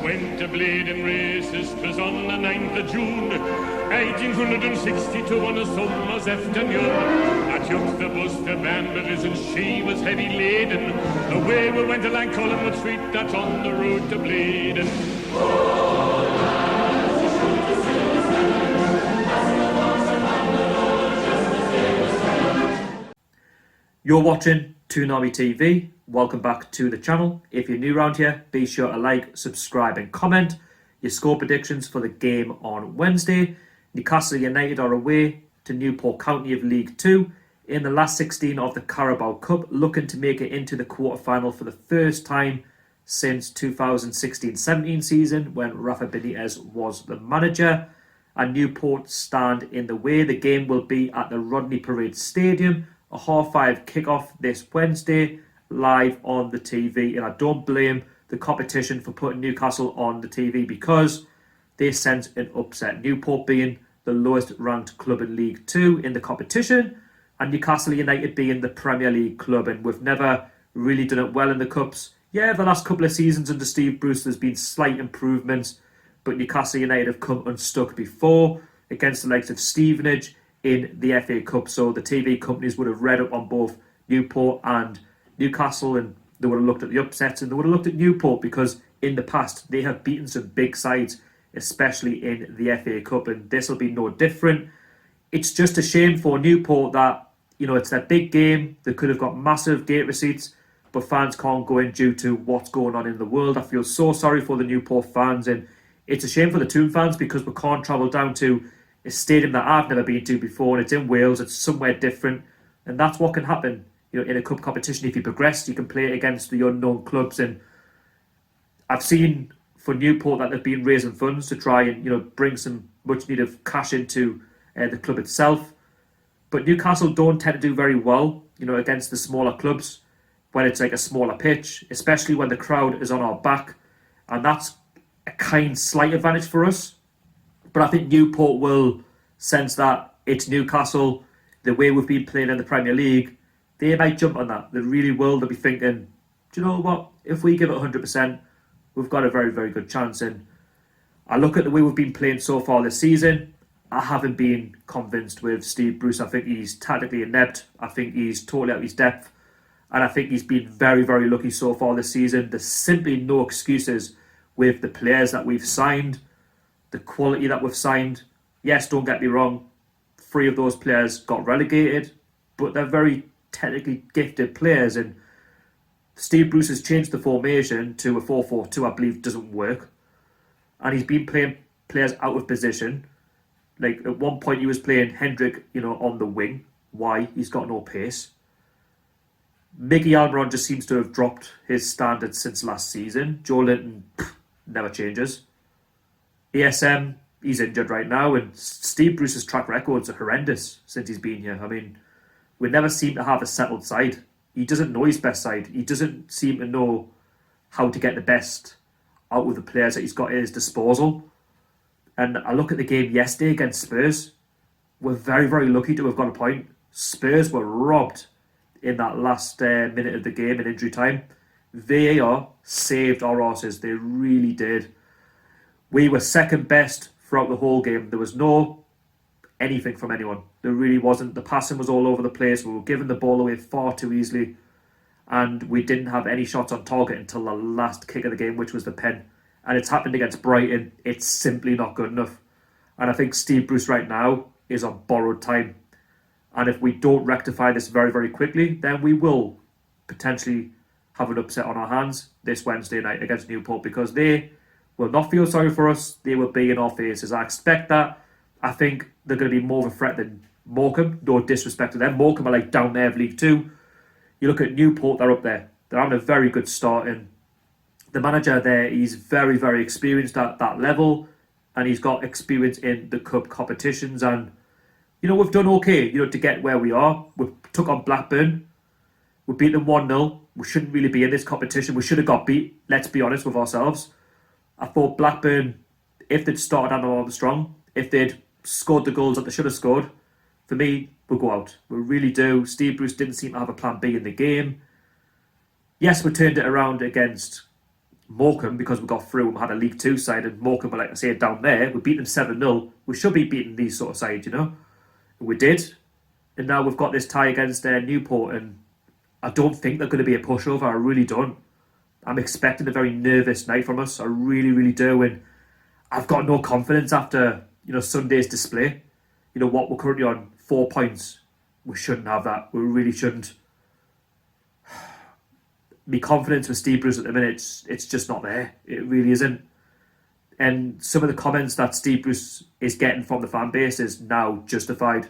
went to bleeding races, 'twas on the 9th of June, 1862 on a summer's afternoon. I took the bus to Banbury's and she was heavy laden. Away we went along Collingwood Street, that's on the road to bleeding. You're watching Toon TV. Welcome back to the channel. If you're new around here, be sure to like, subscribe and comment. Your score predictions for the game on Wednesday. Newcastle United are away to Newport County of League 2 in the last 16 of the Carabao Cup, looking to make it into the quarter-final for the first time since 2016-17 season when Rafa Benitez was the manager. And Newport stand in the way. The game will be at the Rodney Parade Stadium, a 5:30 kickoff this Wednesday, live on the TV. And I don't blame the competition for putting Newcastle on the TV because they sent an upset. Newport being the lowest ranked club in League 2 in the competition, and Newcastle United being the Premier League club, and we've never really done it well in the Cups. Yeah, the last couple of seasons under Steve Bruce there's been slight improvements, but Newcastle United have come unstuck before against the likes of Stevenage in the FA Cup, so the TV companies would have read up on both Newport and Newcastle, and they would have looked at the upsets, and they would have looked at Newport because in the past they have beaten some big sides, especially in the FA Cup, and this will be no different. It's just a shame for Newport that, you know, it's that big game. They could have got massive gate receipts, but fans can't go in due to what's going on in the world. I feel so sorry for the Newport fans, and it's a shame for the Toon fans because we can't travel down to a stadium that I've never been to before, and it's in Wales. It's somewhere different, and that's what can happen. You know, in a cup competition, if you progress, you can play against the unknown clubs. And I've seen for Newport that they've been raising funds to try and, you know, bring some much needed cash into the club itself. But Newcastle don't tend to do very well, you know, against the smaller clubs when it's like a smaller pitch, especially when the crowd is on our back, and that's a kind slight advantage for us. But I think Newport will sense that it's Newcastle, the way we've been playing in the Premier League. They might jump on that. They really will. They'll be thinking, do you know what? If we give it 100%, we've got a very, very good chance. And I look at the way we've been playing so far this season. I haven't been convinced with Steve Bruce. I think he's tactically inept. I think he's totally out of his depth. And I think he's been very, very lucky so far this season. There's simply no excuses with the players that we've signed, the quality that we've signed. Yes, don't get me wrong, 3 of those players got relegated, but they're very technically gifted players, and Steve Bruce has changed the formation to a 4-4-2, I believe doesn't work, and he's been playing players out of position. Like at one point he was playing Hendrick, you know, on the wing. Why? He's got no pace. Miggy Almiron just seems to have dropped his standards since last season. Joe Linton never changes. ESM, he's injured right now, and Steve Bruce's track records are horrendous since he's been here. I mean, we never seem to have a settled side. He doesn't know his best side. He doesn't seem to know how to get the best out of the players that he's got at his disposal. And I look at the game yesterday against Spurs. We're very, very lucky to have got a point. Spurs were robbed in that last minute of the game in injury time. VAR saved our asses. They really did. We were second best throughout the whole game. There was no anything from anyone. There really wasn't. The passing was all over the place. We were giving the ball away far too easily, and we didn't have any shots on target until the last kick of the game, which was the pen. And it's happened against Brighton. It's simply not good enough. And I think Steve Bruce right now is on borrowed time. And if we don't rectify this very, very quickly, then we will potentially have an upset on our hands this Wednesday night against Newport, because they will not feel sorry for us. They will be in our faces. I expect that. I think they're going to be more of a threat than Morecambe. No disrespect to them. Morecambe are like down there of League 2. You look at Newport, they're up there. They're having a very good start. And the manager there, he's very, very experienced at that level. And he's got experience in the cup competitions. And, you know, we've done okay, you know, to get where we are. We took on Blackburn. We beat them 1-0. We shouldn't really be in this competition. We should have got beat. Let's be honest with ourselves. I thought Blackburn, if they'd started Adam Armstrong, if they'd scored the goals that they should have scored, for me, we'll go out. We really do. Steve Bruce didn't seem to have a plan B in the game. Yes, we turned it around against Morecambe, because we got through and we had a League Two side, and Morecambe were, like I say, down there. We beat them 7-0. We should be beating these sort of sides, And we did. And now we've got this tie against Newport, and I don't think they're going to be a pushover. I really don't. I'm expecting a very nervous night from us. I really, really do. And I've got no confidence after, Sunday's display. What we're currently on 4 points. We shouldn't have that. We really shouldn't. My confidence with Steve Bruce at the minute, it's just not there. It really isn't. And some of the comments that Steve Bruce is getting from the fan base is now justified.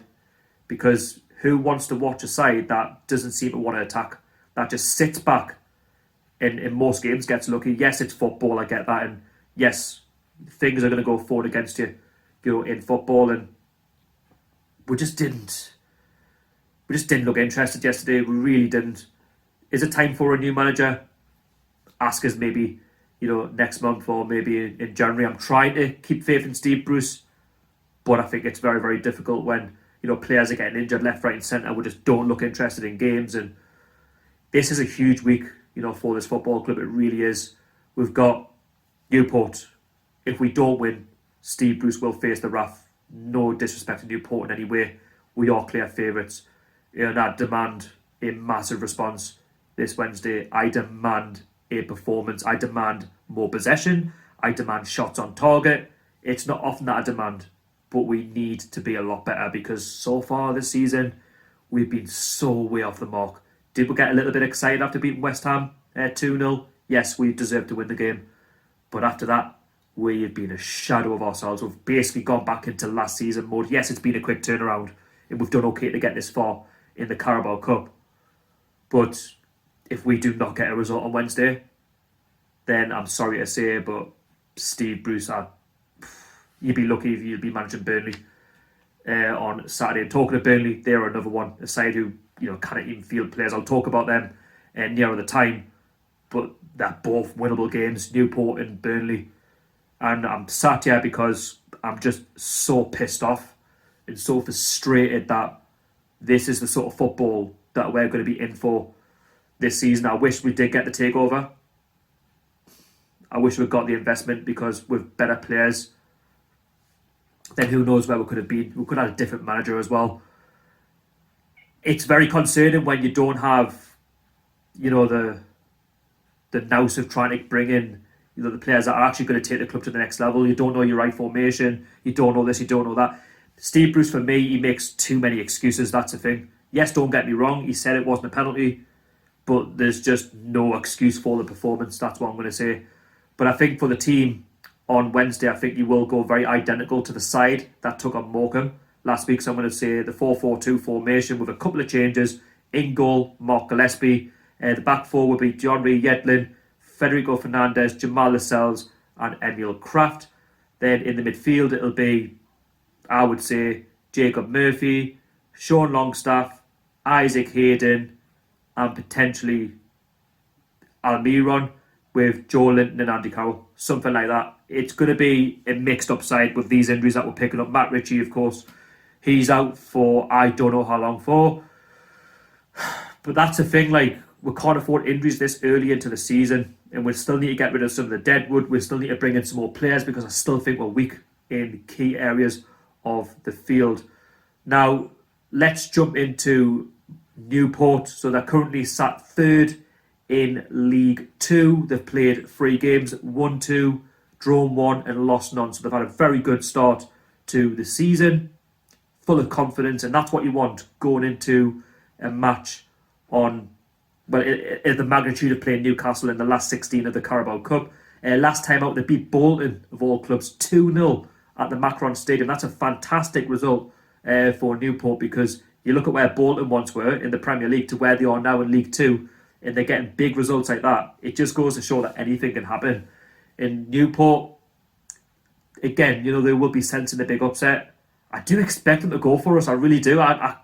Because who wants to watch a side that doesn't seem to want to attack? That just sits back and in most games gets lucky. Yes, it's football, I get that. And yes, things are going to go forward against you, in football. And we just didn't look interested yesterday. We really didn't. Is it time for a new manager? Ask us maybe, next month or maybe in January. I'm trying to keep faith in Steve Bruce, but I think it's very, very difficult when, players are getting injured left, right and centre. We just don't look interested in games. And this is a huge week, for this football club. It really is. We've got Newport. If we don't win, Steve Bruce will face the wrath. No disrespect to Newport in any way. We are clear favourites. And I demand a massive response this Wednesday. I demand a performance. I demand more possession. I demand shots on target. It's not often that I demand, but we need to be a lot better because so far this season, we've been so way off the mark. Did we get a little bit excited after beating West Ham 2-0? Yes, we deserved to win the game. But after that, we have been a shadow of ourselves. We've basically gone back into last season mode. Yes, it's been a quick turnaround and we've done okay to get this far in the Carabao Cup. But if we do not get a result on Wednesday, then I'm sorry to say, but Steve Bruce, you'd be lucky if you'd be managing Burnley on Saturday. And talking of Burnley, they're another one, a side who can't even field players. I'll talk about them nearer the time, but they're both winnable games, Newport and Burnley. And I'm sat here because I'm just so pissed off and so frustrated that this is the sort of football that we're going to be in for this season. I wish we did get the takeover. I wish we got the investment because with better players, then who knows where we could have been. We could have had a different manager as well. It's very concerning when you don't have, the nous of trying to bring in, the players that are actually going to take the club to the next level. You don't know your right formation. You don't know this, you don't know that. Steve Bruce, for me, he makes too many excuses. That's the thing. Yes, don't get me wrong. He said it wasn't a penalty, but there's just no excuse for the performance. That's what I'm going to say. But I think for the team on Wednesday, I think you will go very identical to the side that took on Morecambe last week. So I'm going to say the 4-4-2 formation with a couple of changes. In goal, Mark Gillespie. The back four will be John Ray Yedlin, Federico Fernandez, Jamal Lascelles and Emil Kraft. Then in the midfield, it'll be, I would say, Jacob Murphy, Sean Longstaff, Isaac Hayden and potentially Almiron with Joe Linton and Andy Carroll. Something like that. It's going to be a mixed up side with these injuries that we're picking up. Matt Ritchie, of course, he's out for I don't know how long for. But that's the thing, we can't afford injuries this early into the season, and we still need to get rid of some of the deadwood. We still need to bring in some more players because I still think we're weak in key areas of the field. Now, let's jump into Newport. So they're currently sat third in League 2. They've played 3 games, won 2, drawn 1 and lost none. So they've had a very good start to the season, full of confidence, and that's what you want going into a match on, the magnitude of playing Newcastle in the last 16 of the Carabao Cup. Last time out, they beat Bolton, of all clubs, 2-0 at the Macron Stadium. That's a fantastic result for Newport, because you look at where Bolton once were in the Premier League to where they are now in League 2, and they're getting big results like that. It just goes to show that anything can happen. In Newport, again, they will be sensing a big upset. I do expect them to go for us. I really do. I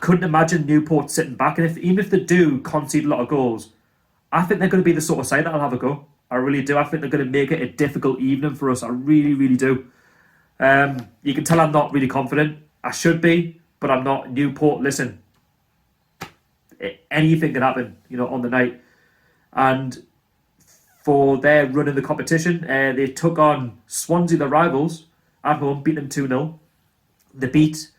couldn't imagine Newport sitting back. And even if they do concede a lot of goals, I think they're going to be the sort of side that'll have a go. I really do. I think they're going to make it a difficult evening for us. I really, really do. You can tell I'm not really confident. I should be, but I'm not. Newport, listen, anything can happen, on the night. And for their run in the competition. They took on Swansea, the rivals, at home, beat them 2-0. They beat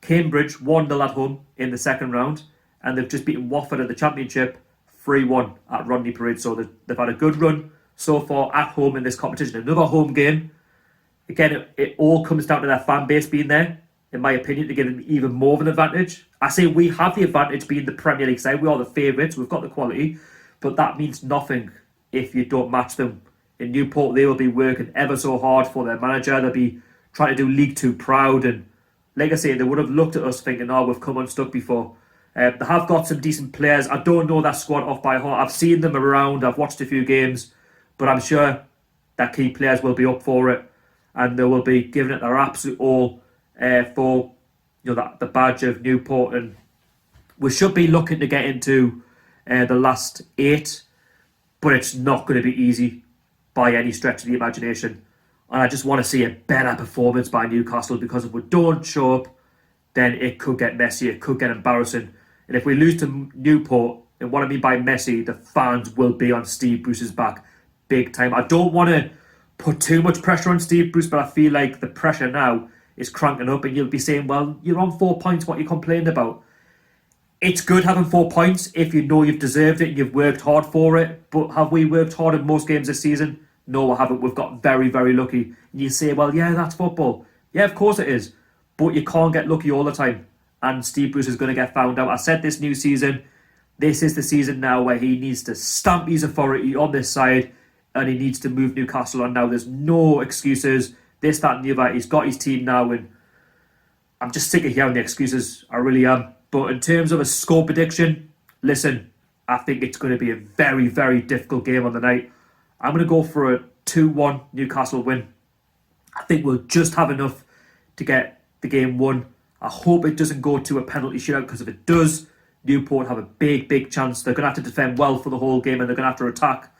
Cambridge 1-0 at home in the second round, and they've just beaten Watford in the Championship 3-1 at Rodney Parade. So they've had a good run so far at home in this competition. Another home game. Again, it all comes down to their fan base being there, in my opinion, to give them even more of an advantage. I say we have the advantage being the Premier League side. We are the favourites. We've got the quality. But that means nothing if you don't match them. In Newport, they will be working ever so hard for their manager. They'll be trying to do League Two proud. And like I say, they would have looked at us thinking, oh, we've come unstuck before. They have got some decent players. I don't know that squad off by heart. I've seen them around. I've watched a few games. But I'm sure that key players will be up for it. And they will be giving it their absolute all for the badge of Newport. And we should be looking to get into the last 8. But it's not going to be easy by any stretch of the imagination. And I just want to see a better performance by Newcastle, because if we don't show up, then it could get messy, it could get embarrassing. And if we lose to Newport, and what I mean by messy, the fans will be on Steve Bruce's back big time. I don't want to put too much pressure on Steve Bruce, but I feel like the pressure now is cranking up, and you'll be saying, well, you're on 4 points, what are you complaining about? It's good having 4 points if you know you've deserved it and you've worked hard for it. But have we worked hard in most games this season? No, we haven't. We've got very, very lucky. And you say, well, yeah, that's football. Yeah, of course it is. But you can't get lucky all the time. And Steve Bruce is going to get found out. I said this new season, this is the season now where he needs to stamp his authority on this side, and he needs to move Newcastle on now. There's no excuses. This, that and the other. He's got his team now, and I'm just sick of hearing the excuses. I really am. But in terms of a score prediction, listen, I think it's going to be a very, very difficult game on the night. I'm going to go for a 2-1 Newcastle win. I think we'll just have enough to get the game won. I hope it doesn't go to a penalty shootout, because if it does, Newport have a big, big chance. They're going to have to defend well for the whole game, and they're going to have to attack.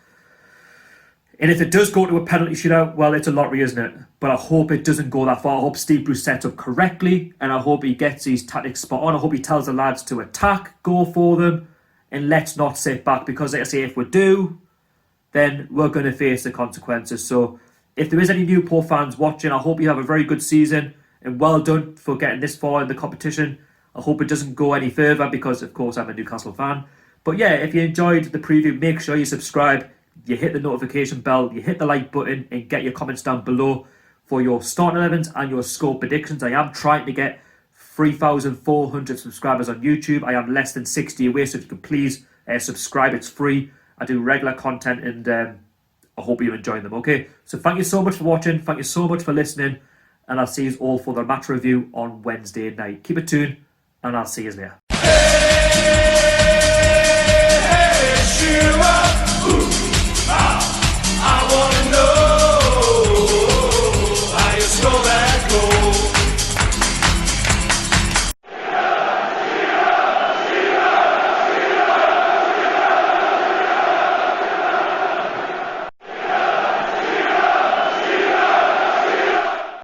And if it does go to a penalty shootout, well, it's a lottery, isn't it? But I hope it doesn't go that far. I hope Steve Bruce sets up correctly, and I hope he gets his tactics spot on. I hope he tells the lads to attack, go for them, and let's not sit back, because like I say, if we do, then we're going to face the consequences. So if there is any Newport fans watching, I hope you have a very good season, and well done for getting this far in the competition. I hope it doesn't go any further, because of course I'm a Newcastle fan. But yeah, if you enjoyed the preview, make sure you subscribe, you hit the notification bell, you hit the like button, and get your comments down below for your starting 11s and your score predictions. I am trying to get 3,400 subscribers on YouTube. I am less than 60 away, so if you could please subscribe, it's free. I do regular content, and I hope you're enjoying them, okay? So thank you so much for watching, thank you so much for listening, and I'll see you all for the match review on Wednesday night. Keep it tuned, and I'll see you there.